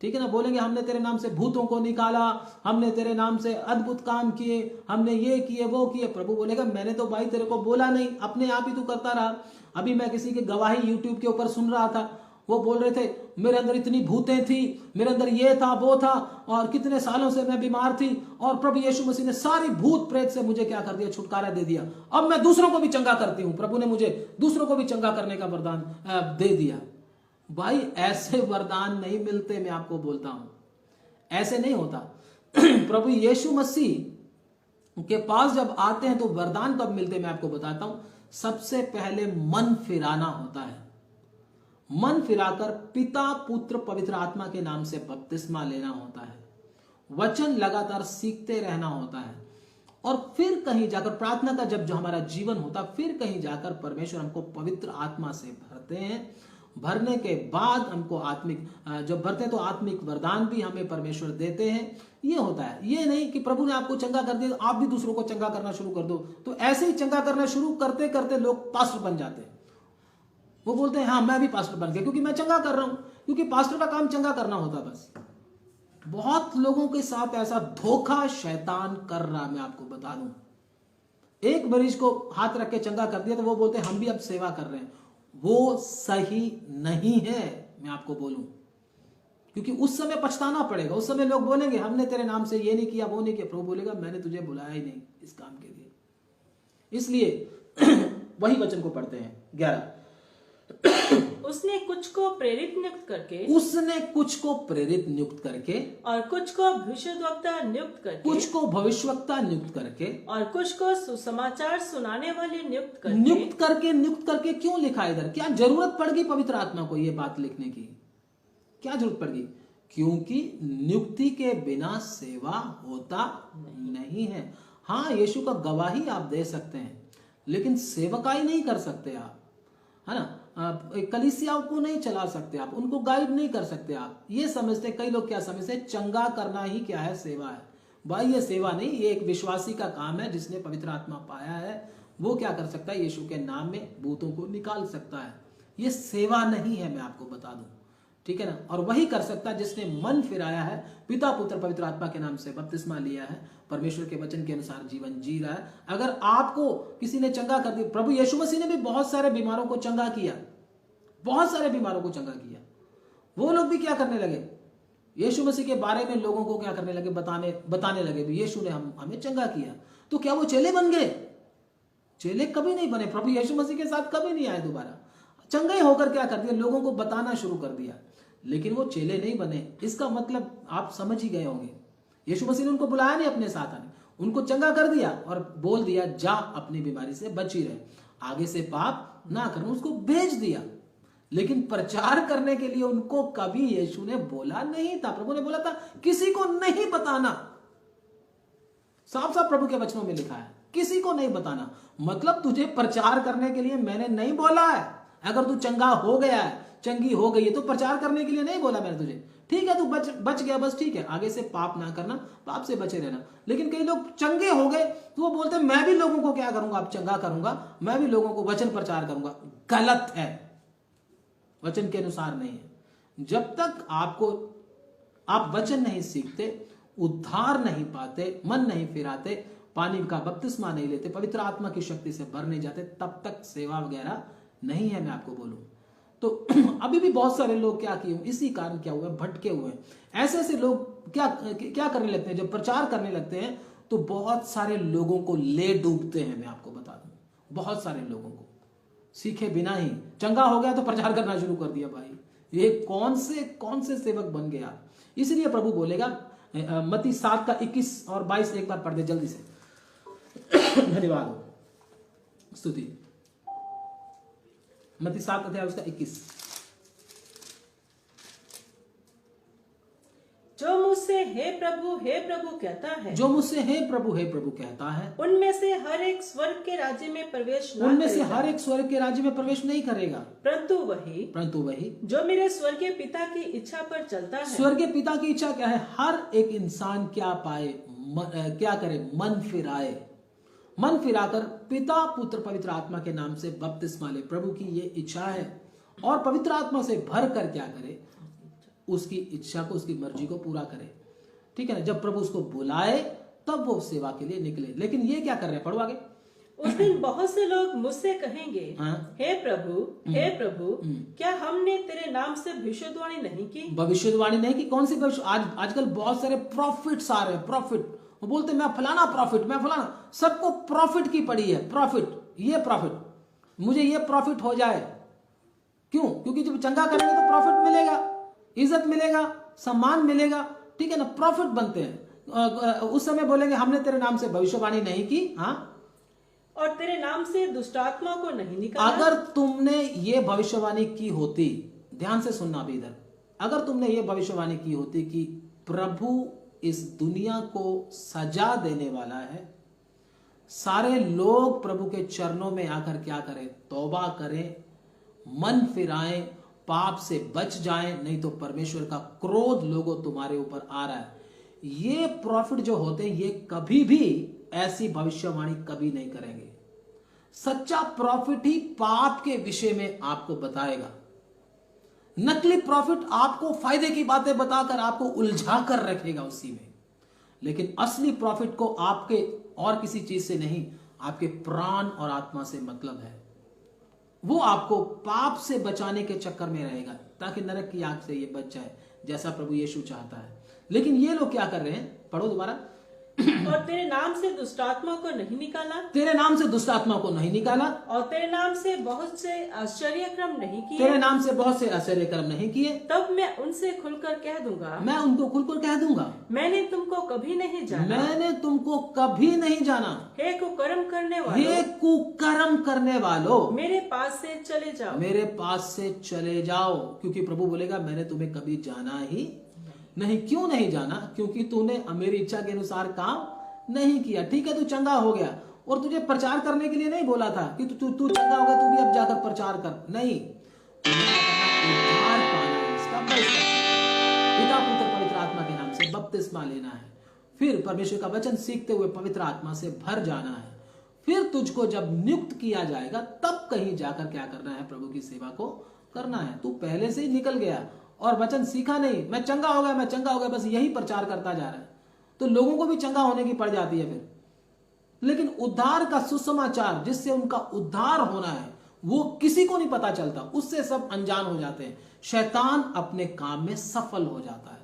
ठीक है ना? बोलेंगे हमने तेरे नाम से भूतों को निकाला, हमने तेरे नाम से अद्भुत काम किए, हमने ये किए वो किए। प्रभु बोलेगा मैंने तो भाई तेरे को बोला नहीं, अपने आप ही तू करता रहा। अभी मैं किसी की गवाही यूट्यूब के ऊपर सुन रहा था, वो बोल रहे थे मेरे अंदर इतनी भूतें थी, मेरे अंदर ये था वो था, और कितने सालों से मैं बीमार थी, और प्रभु यीशु मसीह ने सारी भूत प्रेत से मुझे क्या कर दिया, छुटकारा दे दिया। अब मैं दूसरों को भी चंगा करती हूँ, प्रभु ने मुझे दूसरों को भी चंगा करने का वरदान दे दिया। भाई ऐसे वरदान नहीं मिलते, मैं आपको बोलता हूं, ऐसे नहीं होता। प्रभु यीशु मसीह के पास जब आते हैं तो वरदान कब मिलते, मैं आपको बताता हूं। सबसे पहले मन फिराना होता है, मन फिराकर पिता पुत्र पवित्र आत्मा के नाम से बपतिस्मा लेना होता है, वचन लगातार सीखते रहना होता है, और फिर कहीं जाकर प्रार्थना का जब जो हमारा जीवन होता, फिर कहीं जाकर परमेश्वर हमको पवित्र आत्मा से भरते हैं। भरने के बाद हमको आत्मिक, जब भरते हैं तो आत्मिक वरदान भी हमें परमेश्वर देते हैं। ये होता है, ये नहीं कि प्रभु ने आपको चंगा कर दिया आप भी दूसरों को चंगा करना शुरू कर दो। तो ऐसे ही चंगा करना शुरू करते करते लोग पास्टर बन जाते हैं। वो बोलते हैं हाँ मैं भी पास्टर बन गया क्योंकि मैं चंगा कर रहा हूं, क्योंकि पास्टर का काम चंगा करना होता बस। बहुत लोगों के साथ ऐसा धोखा शैतान कर रहा, मैं आपको बता दूं। एक मरीज को हाथ रख के चंगा कर दिया तो वो बोलते हैं हम भी अब सेवा कर रहे हैं। वो सही नहीं है, मैं आपको बोलूं, क्योंकि उस समय पछताना पड़ेगा। उस समय लोग बोलेंगे हमने तेरे नाम से ये नहीं किया वो नहीं किया। प्रभु बोलेगा मैंने तुझे बुलाया ही नहीं इस काम के लिए। इसलिए वही वचन को पढ़ते हैं 11। उसने कुछ को प्रेरित नियुक्त करके, उसने कुछ को प्रेरित नियुक्त करके, और कुछ को भविष्यद्वक्ता नियुक्त करके, कुछ को भविष्यवक्ता नियुक्त करके, और कुछ को सुसमाचार सुनाने वाले नियुक्त करके क्यों लिखा इधर? क्या जरूरत पड़ गई पवित्र आत्मा को ये बात लिखने की? क्या जरूरत पड़ गई? क्योंकि नियुक्ति के बिना सेवा होता नहीं है। हाँ, यीशु का गवाही आप दे सकते हैं, लेकिन सेवकाई नहीं कर सकते आप, है ना? कलीसिया को नहीं चला सकते आप, उनको गाइड नहीं कर सकते आप। ये समझते, कई लोग क्या समझते, चंगा करना ही क्या है, सेवा है। भाई ये सेवा नहीं, ये एक विश्वासी का काम है जिसने पवित्र आत्मा पाया है, वो क्या कर सकता है, यीशु के नाम में भूतों को निकाल सकता है। ये सेवा नहीं है, मैं आपको बता दूं, ठीक है ना। और वही कर सकता है जिसने मन फिराया है, पिता पुत्र पवित्र आत्मा के नाम से बपतिस्मा लिया है, परमेश्वर के वचन के अनुसार जीवन जी रहा है। अगर आपको किसी ने चंगा कर दिया, प्रभु यीशु मसीह ने भी बहुत सारे बीमारों को चंगा किया, बहुत सारे बीमारों को चंगा किया। वो लोग भी क्या करने लगे, यीशु मसीह के बारे में लोगों को क्या करने लगे, बताने लगे भी यीशु ने हमें चंगा किया। तो क्या वो चेले बन गए? चेले कभी नहीं बने, प्रभु यीशु मसीह के साथ कभी नहीं आए दोबारा। चंगे होकर क्या कर दिया, लोगों को बताना शुरू कर दिया, लेकिन वो चेले नहीं बने। इसका मतलब आप समझ ही गए होंगे, यीशु मसीह ने उनको बुलाया नहीं अपने साथ आने, उनको चंगा कर दिया और बोल दिया जा अपनी बीमारी से बची रहे, आगे से पाप ना कर, उसको भेज दिया। लेकिन प्रचार करने के लिए उनको कभी यीशु ने बोला नहीं था। प्रभु ने बोला था किसी को नहीं बताना, साफ साफ प्रभु के वचनों में लिखा है, किसी को नहीं बताना। मतलब तुझे प्रचार करने के लिए मैंने नहीं बोला है। अगर तू चंगा हो गया है, चंगी हो गई है, तो प्रचार करने के लिए नहीं बोला मैंने तुझे, ठीक है, तू बच गया, बस ठीक है, आगे से पाप ना करना, पाप से बचे रहना। लेकिन कई लोग चंगे हो गए तो वो बोलते हैं मैं भी लोगों को क्या करूंगा, अब चंगा करूंगा, मैं भी लोगों को वचन प्रचार करूंगा। गलत है, वचन के अनुसार नहीं है। जब तक आप वचन नहीं सीखते, उद्धार नहीं पाते, मन नहीं फिराते, पानी का बपतिस्मा नहीं लेते, पवित्र आत्मा की शक्ति से भर नहीं जाते, तब तक सेवा वगैरह नहीं है, मैं आपको बोलूं तो। अभी भी बहुत सारे लोग क्या किए, इसी कारण क्या हुआ, भटके हुए हैं। ऐसे ऐसे लोग क्या करने लगते हैं, जब प्रचार करने लगते हैं तो बहुत सारे लोगों को ले डूबते हैं। मैं आपको बता दूं, बहुत सारे लोगों को सीखे बिना ही चंगा हो गया तो प्रचार करना शुरू कर दिया। भाई ये कौन से सेवक बन गए आप। इसलिए प्रभु बोलेगा, मत्ती 7 का 21 और 22 एक बार पढ़ दे जल्दी से। धन्यवाद हो, स्तुति। मत्ती 7 अध्याय उसका 21। जो मुझसे हे प्रभु कहता है, जो मुझसे हे प्रभु कहता है, उनमें से हर एक स्वर्ग के राज्य में प्रवेश न उनमें से करेगा। हर एक स्वर्ग के राज्य में प्रवेश नहीं करेगा, परंतु वही जो मेरे स्वर्गीय पिता की इच्छा पर चलता है। स्वर्गीय पिता की इच्छा क्या है, हर एक इंसान क्या पाए, क्या करे, मन फिराए, मन फिराकर पिता पुत्र पवित्र आत्मा के नाम से बपतिस्मा ले। प्रभु की ये इच्छा है, और पवित्र आत्मा से भर कर क्या करे, उसकी इच्छा को, उसकी मर्जी को पूरा करे, ठीक है ना। जब प्रभु उसको बुलाए तब वो सेवा के लिए निकले। लेकिन ये क्या कर रहे हैं, पढ़ो आगे। उस दिन बहुत से लोग मुझसे कहेंगे, हे प्रभु क्या हमने तेरे नाम से भविष्यवाणी नहीं की? भविष्यवाणी नहीं की? कौन सी भविष्य? आजकल बहुत सारे प्रॉफिट्स आ रहे हैं, प्रॉफिट। वो बोलते मैं फलाना प्रॉफिट, मैं फलाना, सबको प्रॉफिट की पड़ी है, प्रॉफिट, ये प्रॉफिट, मुझे ये प्रॉफिट हो जाए। क्यों? क्योंकि जब चंगा करेंगे तो प्रॉफिट मिलेगा, इज्जत मिलेगा, सम्मान मिलेगा, ठीक है ना, प्रॉफिट बनते हैं। उस समय बोलेंगे हमने तेरे नाम से भविष्यवाणी नहीं की, हाँ, और तेरे नाम से दुष्टात्मा को नहीं निकाला। अगर तुमने ये भविष्यवाणी की होती, ध्यान से सुनना भी इधर, अगर तुमने ये भविष्यवाणी की होती कि प्रभु इस दुनिया को सजा देने वाला है, सारे लोग प्रभु के चरणों में आकर क्या करें, तौबा करें, मन फिराएं, पाप से बच जाएं, नहीं तो परमेश्वर का क्रोध लोगों तुम्हारे ऊपर आ रहा है। ये प्रॉफिट जो होते हैं, ये कभी भी ऐसी भविष्यवाणी कभी नहीं करेंगे। सच्चा प्रॉफिट ही पाप के विषय में आपको बताएगा। नकली प्रॉफिट आपको फायदे की बातें बताकर आपको उलझा कर रखेगा उसी में। लेकिन असली प्रॉफिट को आपके और किसी चीज से नहीं, आपके प्राण और आत्मा से मतलब है। वो आपको पाप से बचाने के चक्कर में रहेगा ताकि नरक की आग से ये बच जाए, जैसा प्रभु यीशु चाहता है। लेकिन ये लोग क्या कर रहे हैं, पढ़ो दोबारा। और तेरे नाम से दुष्टात्मा को नहीं निकाला, तेरे नाम से दुष्टात्मा को नहीं निकाला, और तेरे नाम से बहुत से आश्चर्य क्रम नहीं किए, तेरे नाम से बहुत से आश्चर्य कर्म नहीं किए, तब मैं उनसे खुलकर कह दूंगा, मैं उनको खुलकर कह दूंगा, मैंने तुमको कभी नहीं जाना, मैंने तुमको कभी नहीं जाना। हे कुकर्म करने वालों, हे कुकर्म करने वालों, मेरे पास से चले जाओ, मेरे पास से चले जाओ। क्योंकि प्रभु बोलेगा मैंने तुम्हें कभी जाना ही नहीं। क्यों नहीं जाना? क्योंकि तूने मेरी इच्छा के अनुसार काम नहीं किया। ठीक है, तू चंगा हो गया और तुझे प्रचार करने के लिए नहीं बोला था कि तू चंगा हो गया, तू भी अब जाकर प्रचार कर। नहीं, उद्धार पाना है, स्टेप बाय स्टेप। पिता पुत्र पवित्र आत्मा के नाम से बपतिस्मा लेना है, फिर परमेश्वर का वचन सीखते हुए पवित्र आत्मा से भर जाना है, फिर तुझको जब नियुक्त किया जाएगा तब कहीं जाकर क्या करना है, प्रभु की सेवा को करना है। तू पहले से ही निकल गया और वचन सीखा नहीं, मैं चंगा हो गया, मैं चंगा हो गया, बस यही प्रचार करता जा रहा है, तो लोगों को भी चंगा होने की पड़ जाती है फिर। लेकिन उद्धार का सुसमाचार जिससे उनका उद्धार होना है वो किसी को नहीं पता चलता, उससे सब अनजान हो जाते हैं। शैतान अपने काम में सफल हो जाता है।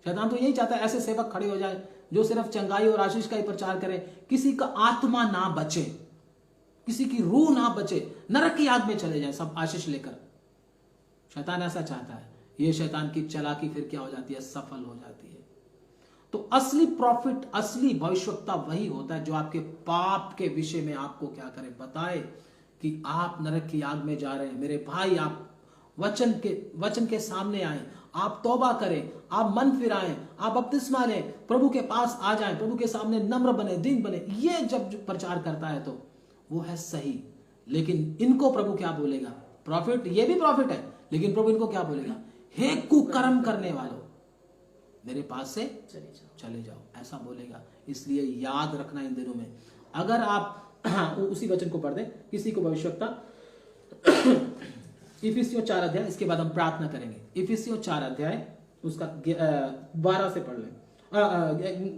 शैतान तो यही चाहता है ऐसे सेवक खड़े हो जाए जो सिर्फ चंगाई और आशीष का ही प्रचार करें, किसी का आत्मा ना बचे, किसी की रूह ना बचे, नरक की आग में चले जाए सब आशीष लेकर। शैतान ऐसा चाहता है। ये शैतान की चालाकी फिर क्या हो जाती है, सफल हो जाती है। तो असली प्रॉफिट, असली भविष्यवक्ता वही होता है जो आपके पाप के विषय में आपको क्या करे, बताए कि आप नरक की आग में जा रहे हैं। मेरे भाई, आप वचन के सामने आए, आप तौबा करें, आप मन फिराएं, आप बपतिस्मा लें, प्रभु के पास आ जाएं, प्रभु के सामने नम्र बने, दीन बने। ये जब प्रचार करता है तो वो है सही। लेकिन इनको प्रभु क्या बोलेगा, प्रॉफिट, ये भी प्रॉफिट है, लेकिन प्रभु इनको क्या बोलेगा, हे कुकर्म करने वालों, मेरे पास से चले जाओ, ऐसा बोलेगा। इसलिए याद रखना इन दिनों में, अगर आप उसी वचन को पढ़ दें, किसी को भविष्यवक्ता इफिसियों 4 अध्याय, इसके बाद हम प्रार्थना करेंगे। इफिसियों 4 अध्याय उसका 12 से पढ़ लें,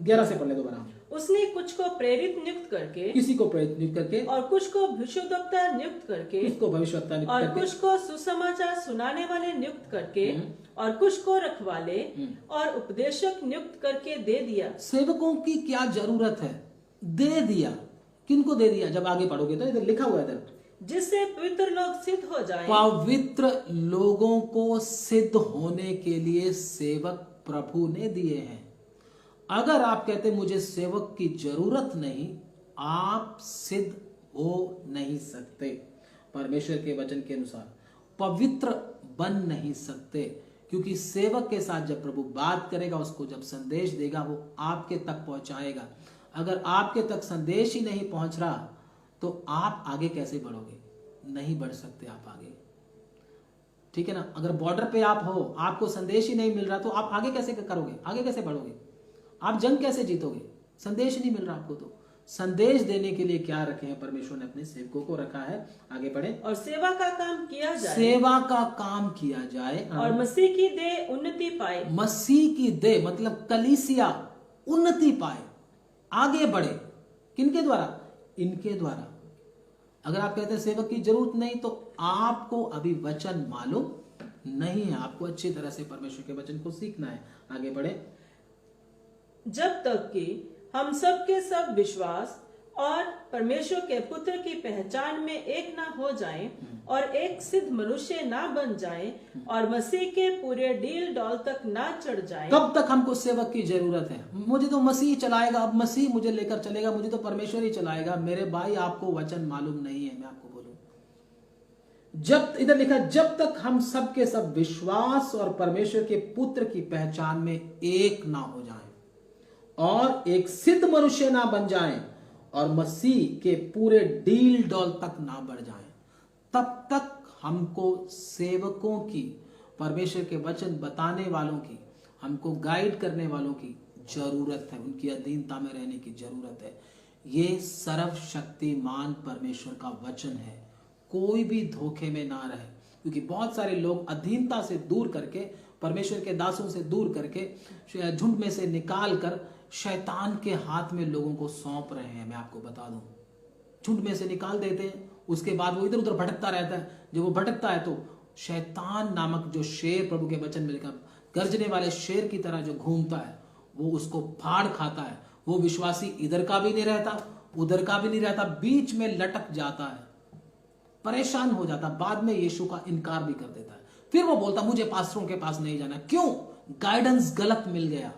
11 से पढ़ लें दोबारा। उसने कुछ को प्रेरित नियुक्त करके, किसी को प्रेरित नियुक्त करके, और कुछ को भविष्यद्वक्ता नियुक्त करके, उसको भविष्यवक्ता नियुक्त और करके, कुछ को सुसमाचार सुनाने वाले नियुक्त करके, और कुछ को रखवाले और उपदेशक नियुक्त करके दे दिया। सेवकों की क्या जरूरत है, दे दिया। किनको दे दिया, जब आगे पढ़ोगे तो इधर लिखा हुआ है, इधर, जिससे पवित्र लोग सिद्ध हो जाएं। पवित्र लोगों को सिद्ध होने के लिए सेवक प्रभु ने दिए हैं। अगर आप कहते मुझे सेवक की जरूरत नहीं, आप सिद्ध हो नहीं सकते, परमेश्वर के वचन के अनुसार पवित्र बन नहीं सकते। क्योंकि सेवक के साथ जब प्रभु बात करेगा, उसको जब संदेश देगा, वो आपके तक पहुंचाएगा। अगर आपके तक संदेश ही नहीं पहुंच रहा तो आप आगे कैसे बढ़ोगे, नहीं बढ़ सकते आप आगे, ठीक है ना। अगर बॉर्डर पे आप हो, आपको संदेश ही नहीं मिल रहा तो आप आगे कैसे करोगे, आगे कैसे बढ़ोगे, आप जंग कैसे जीतोगे, संदेश नहीं मिल रहा आपको। तो संदेश देने के लिए क्या रखे हैं, परमेश्वर ने अपने सेवकों को रखा है। आगे बढ़े। और सेवा का काम किया जाए, सेवा का काम किया जाए, और मसीह की देह उन्नति पाए। मसीह की देह मतलब कलीसिया उन्नति पाए, आगे बढ़े। किनके द्वारा, इनके द्वारा। अगर आप कहते हैं सेवक की जरूरत नहीं, तो आपको अभी वचन मालूम नहीं है, आपको अच्छी तरह से परमेश्वर के वचन को सीखना है। आगे बढ़े। जब तक कि हम सब के सब विश्वास और परमेश्वर के पुत्र की पहचान में एक ना हो जाएं और एक सिद्ध मनुष्य ना बन जाएं और मसीह के पूरे डील डॉल तक ना चढ़ जाएं। कब तक हमको सेवक की जरूरत है, मुझे तो मसीह चलाएगा, अब मसीह मुझे लेकर चलेगा, मुझे तो परमेश्वर ही चलाएगा। मेरे भाई, आपको वचन मालूम नहीं है, मैं आपको बोलूं, जब इधर लिखा जब तक हम सब के सब विश्वास और परमेश्वर के पुत्र की पहचान में एक ना हो जाएं और एक सिद्ध मनुष्य ना बन जाएं और मसीह के पूरे डील डॉल तक ना बढ़ जाएं, तब तक हमको सेवकों की, परमेश्वर के वचन बताने वालों की, हमको गाइड करने वालों की जरूरत है, उनकी अधीनता में रहने की जरूरत है। ये सर्वशक्तिमान परमेश्वर का वचन है, कोई भी धोखे में ना रहे। क्योंकि बहुत सारे लोग अधीनता से दूर करके, परमेश्वर के दासों से दूर करके, झुंड में से निकाल कर शैतान के हाथ में लोगों को सौंप रहे हैं। मैं आपको बता दूं, झुंड में से निकाल देते हैं, उसके बाद वो इधर उधर भटकता रहता है। जब वो भटकता है तो शैतान नामक जो शेर, प्रभु के वचन में लिखा, गर्जने वाले शेर की तरह जो घूमता है, वो उसको फाड़ खाता है। वो विश्वासी इधर का भी नहीं रहता, उधर का भी नहीं रहता, बीच में लटक जाता है, परेशान हो जाता, बाद में यीशु का इनकार भी कर देता है। फिर वो बोलता मुझे पास्टरों के पास नहीं जाना। क्यों? गाइडेंस गलत मिल गया।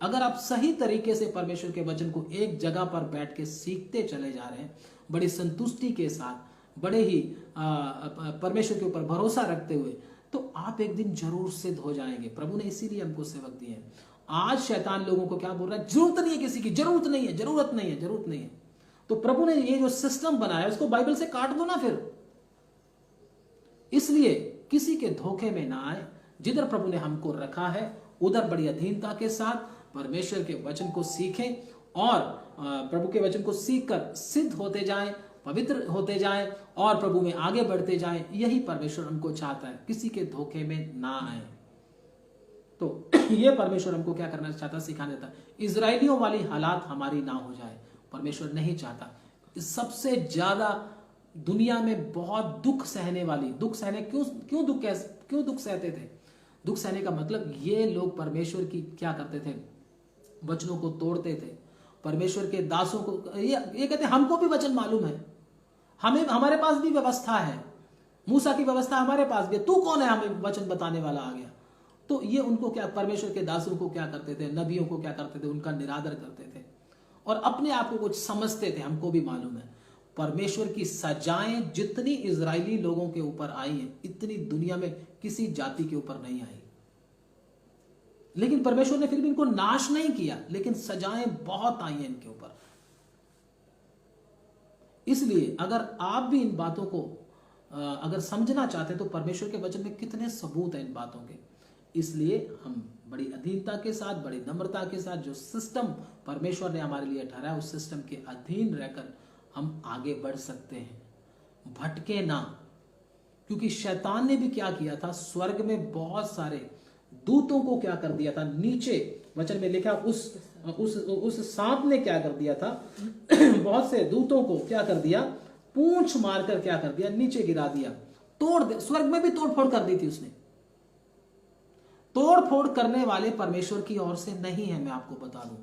अगर आप सही तरीके से परमेश्वर के वचन को एक जगह पर बैठ के सीखते चले जा रहे हैं, बड़ी संतुष्टि के साथ, बड़े ही परमेश्वर के ऊपर भरोसा रखते हुए, तो आप एक दिन जरूर सिद्ध हो जाएंगे। प्रभु ने इसीलिए हमको सेवक दिए हैं। आज शैतान लोगों को क्या बोल रहा है, जरूरत नहीं है किसी की, जरूरत नहीं है, जरूरत नहीं है, जरूरत नहीं है। तो प्रभु ने ये जो सिस्टम बनाया उसको बाइबल से काट दो ना फिर। इसलिए किसी के धोखे में ना आए। जिधर प्रभु ने हमको रखा है उधर बड़ी अधीनता के साथ परमेश्वर के वचन को सीखें और प्रभु के वचन को सीखकर सिद्ध होते जाएं, पवित्र होते जाएं और प्रभु में आगे बढ़ते जाएं। यही परमेश्वर हमको चाहता है, किसी के धोखे में ना आए। तो ये परमेश्वर हमको क्या करना चाहता है, सिखाना चाहता है। इजरायलियों वाली हालात हमारी ना हो जाए, परमेश्वर नहीं चाहता। सबसे ज्यादा दुनिया में बहुत दुख सहने वाली, दुख सहने क्यों दुख सहते थे? दुख सहने का मतलब ये लोग परमेश्वर की क्या करते थे, वचनों को तोड़ते थे। परमेश्वर के दासों को ये कहते हमको भी वचन मालूम है, हमारे पास भी व्यवस्था है, मूसा की व्यवस्था हमारे पास भी, तू कौन है हमें वचन बताने वाला आ गया। तो ये उनको क्या, परमेश्वर के दासों को क्या करते थे, नबियों को क्या करते थे, उनका निरादर करते थे और अपने आप को कुछ समझते थे, हमको भी मालूम है। परमेश्वर की सजाएं जितनी इजरायली लोगों के ऊपर आई हैं, इतनी दुनिया में किसी जाति के ऊपर नहीं आई। लेकिन परमेश्वर ने फिर भी इनको नाश नहीं किया, लेकिन सजाएं बहुत आई हैं इनके ऊपर। इसलिए अगर आप भी इन बातों को अगर समझना चाहते हैं तो परमेश्वर के वचन में कितने सबूत हैं इन बातों के। इसलिए हम बड़ी अधीनता के साथ, बड़ी नम्रता के साथ जो सिस्टम परमेश्वर ने हमारे लिए ठहराया, उस सिस्टम के अधीन रहकर हम आगे बढ़ सकते हैं, भटके ना। क्योंकि शैतान ने भी क्या किया था, स्वर्ग में बहुत सारे दूतों को क्या कर दिया था, नीचे वचन में लिखा उस सांप ने क्या कर दिया था बहुत से दूतों को क्या कर दिया, पूंछ मारकर क्या कर दिया, नीचे गिरा दिया, स्वर्ग में भी तोड़फोड़ कर दी थी उसने। तोड़फोड़ करने वाले परमेश्वर की ओर से नहीं है, मैं आपको बता दूं।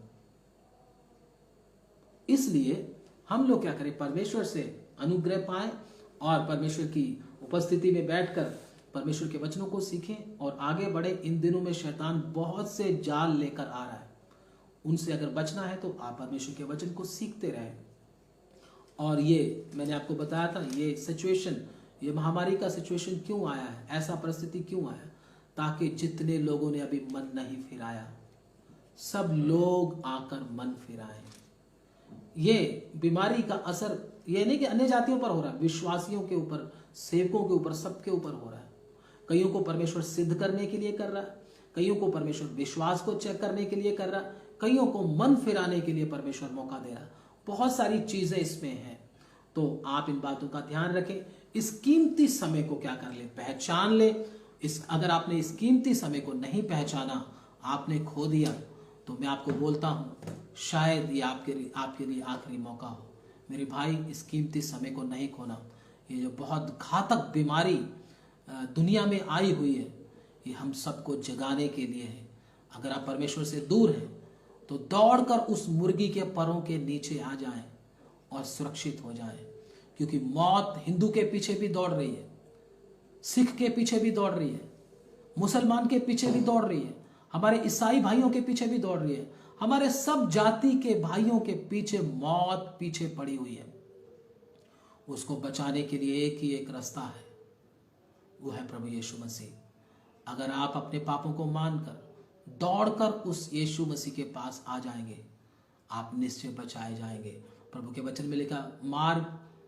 इसलिए हम लोग क्या करें, परमेश्वर से अनुग्रह पाएं और परमेश्वर की उपस्थिति में बैठकर परमेश्वर के वचनों को सीखें और आगे बढ़े। इन दिनों में शैतान बहुत से जाल लेकर आ रहा है, उनसे अगर बचना है तो आप परमेश्वर के वचन को सीखते रहें। और ये मैंने आपको बताया था, ये सिचुएशन, ये महामारी का सिचुएशन क्यों आया है, ऐसा परिस्थिति क्यों आया, ताकि जितने लोगों ने अभी मन नहीं फिराया, सब लोग आकर मन फिराएं। ये बीमारी का असर ये नहीं कि अन्य जातियों पर हो रहा है, विश्वासियों के ऊपर, सेवकों के ऊपर, सबके ऊपर हो रहा है। कईयों को परमेश्वर सिद्ध करने के लिए कर रहा है, कईयों को परमेश्वर विश्वास को चेक करने के लिए कर रहा है, कईयों को मन फिराने के लिए परमेश्वर मौका दे रहा है। बहुत सारी चीजें इसमें हैं। तो आप इन बातों का ध्यान रखें, इस कीमती समय को क्या कर ले, पहचान ले। अगर आपने इस कीमती समय को नहीं पहचाना, आपने खो दिया, तो मैं आपको बोलता हूं शायद ये आपके लिए आखिरी मौका हो। मेरे भाई, इस कीमती समय को नहीं खोना। ये जो बहुत घातक बीमारी दुनिया में आई हुई है, ये हम सबको जगाने के लिए है। अगर आप परमेश्वर से दूर हैं तो दौड़कर उस मुर्गी के परों के नीचे आ जाएं और सुरक्षित हो जाएं, क्योंकि मौत हिंदू के पीछे भी दौड़ रही है, सिख के पीछे भी दौड़ रही है, मुसलमान के पीछे भी दौड़ रही है, हमारे ईसाई भाइयों के पीछे भी दौड़ रही है, हमारे सब जाति के भाइयों के पीछे मौत पीछे पड़ी हुई है। उसको बचाने के लिए एक ही एक रास्ता है, वो है प्रभु यीशु मसीह। अगर आप अपने पापों को मानकर दौड़कर उस यीशु मसीह के पास आ जाएंगे, आप निश्चय बचाए जाएंगे। प्रभु के वचन में लिखा, मार्ग,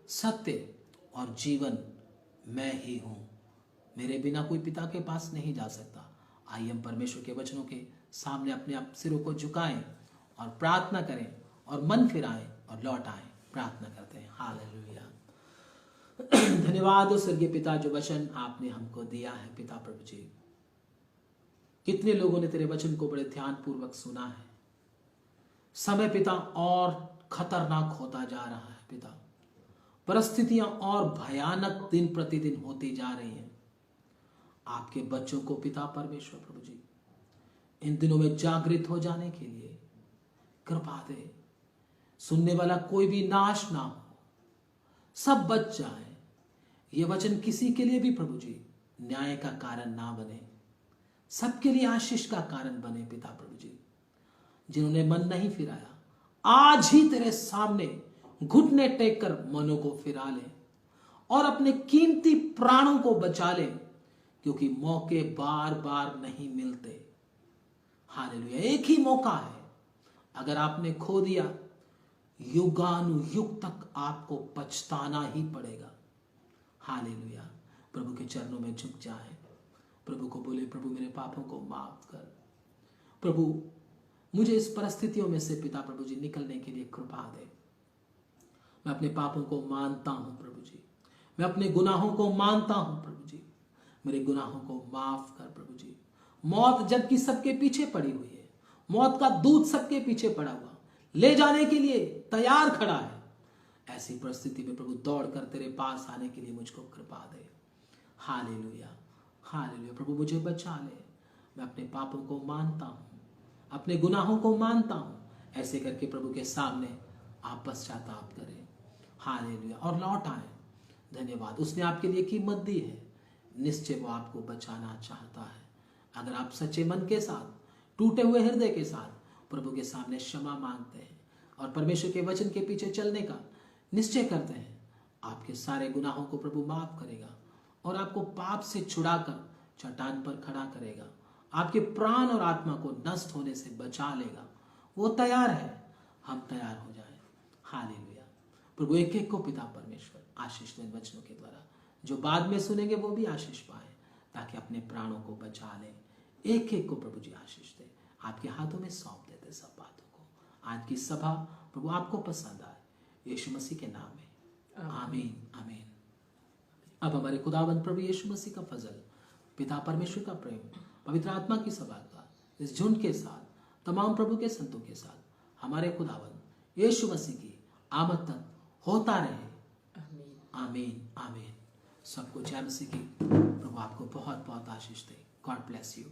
सत्य और जीवन मैं ही हूं, मेरे बिना कोई पिता के पास नहीं जा सकता। आइए हम परमेश्वर के वचनों के सामने अपने आप सिरों को झुकाएं और प्रार्थना करें और मन फिराएं और लौट आएं। प्रार्थना करते हैं। हालेलुया। धन्यवाद स्वर्गीय पिता, जो वचन आपने हमको दिया है पिता प्रभु जी। कितने लोगों ने तेरे वचन को बड़े ध्यान पूर्वक सुना है। समय पिता और खतरनाक होता जा रहा है पिता, परिस्थितियां और भयानक दिन प्रतिदिन होती जा रही हैं। आपके बच्चों को पिता परमेश्वर प्रभु जी इन दिनों में जागृत हो जाने के लिए कृपा दे। सुनने वाला कोई भी नाश ना हो, सब बच जाए। ये वचन किसी के लिए भी प्रभु जी न्याय का कारण ना बने, सबके लिए आशीष का कारण बने पिता प्रभु जी। जिन्होंने मन नहीं फिराया, आज ही तेरे सामने घुटने टेक कर मनों को फिरा ले और अपने कीमती प्राणों को बचा ले, क्योंकि मौके बार बार नहीं मिलते। हालेलुया। एक ही मौका है, अगर आपने खो दिया, युगानुयुग तक आपको पछताना ही पड़ेगा। हालेलुया। प्रभु के चरणों में झुक जाए, प्रभु को बोले, प्रभु मेरे पापों को माफ कर। प्रभु मुझे इस परिस्थितियों में से पिता प्रभु जी निकलने के लिए कृपा दे। मैं अपने पापों को मानता हूं प्रभु जी, मैं अपने गुनाहों को मानता हूं प्रभु जी, मेरे गुनाहों को माफ कर प्रभु जी। मौत जबकि सबके पीछे पड़ी हुई है, मौत का दूत सबके पीछे पड़ा हुआ, ले जाने के लिए तैयार खड़ा है, ऐसी परिस्थिति में प्रभु दौड़ कर तेरे पास आने के लिए मुझको कृपा दे। Hallelujah, hallelujah. प्रभु मुझे बचा ले, मैं अपने पापों को मानता हूं, अपने गुनाहों को मानता हूं। ऐसे करके प्रभु के सामने आप पश्चाताप करें। हालेलुया, और लौट आए। धन्यवाद, उसने आपके लिए कीमत दी है, निश्चय वो आपको बचाना चाहता है। अगर आप सच्चे मन के साथ, टूटे हुए हृदय के साथ प्रभु के सामने क्षमा मांगते हैं और परमेश्वर के वचन के पीछे चलने का निश्चय करते हैं, आपके सारे गुनाहों को प्रभु माफ करेगा और आपको पाप से छुड़ाकर चट्टान पर खड़ा करेगा, आपके प्राण और आत्मा को नष्ट होने से बचा लेगा। वो तैयार है, हम तैयार हो जाएं। हालेलुया। प्रभु एक एक को पिता परमेश्वर आशीष दें वचनों के द्वारा, जो बाद में सुनेंगे वो भी आशीष पाए, ताकि अपने प्राणों को बचा लें। एक एक को प्रभु जी आशीष दे। आपके हाथों में सौंप देते सब बातों को। आज की सभा प्रभु आपको पसंद आए, यीशु मसीह के नाम में आमीन, आमीन। अब हमारे खुदावंद प्रभु यीशु मसीह का फजल, पिता परमेश्वर का प्रेम, पवित्र आत्मा की सभागा इस झुंड के साथ, तमाम प्रभु के संतों के साथ हमारे खुदावंद यीशु मसीह की आमद तक होता रहे। आमीन, आमीन। सबको जय मसीह की। प्रभु आपको बहुत बहुत आशीष दे। God bless you.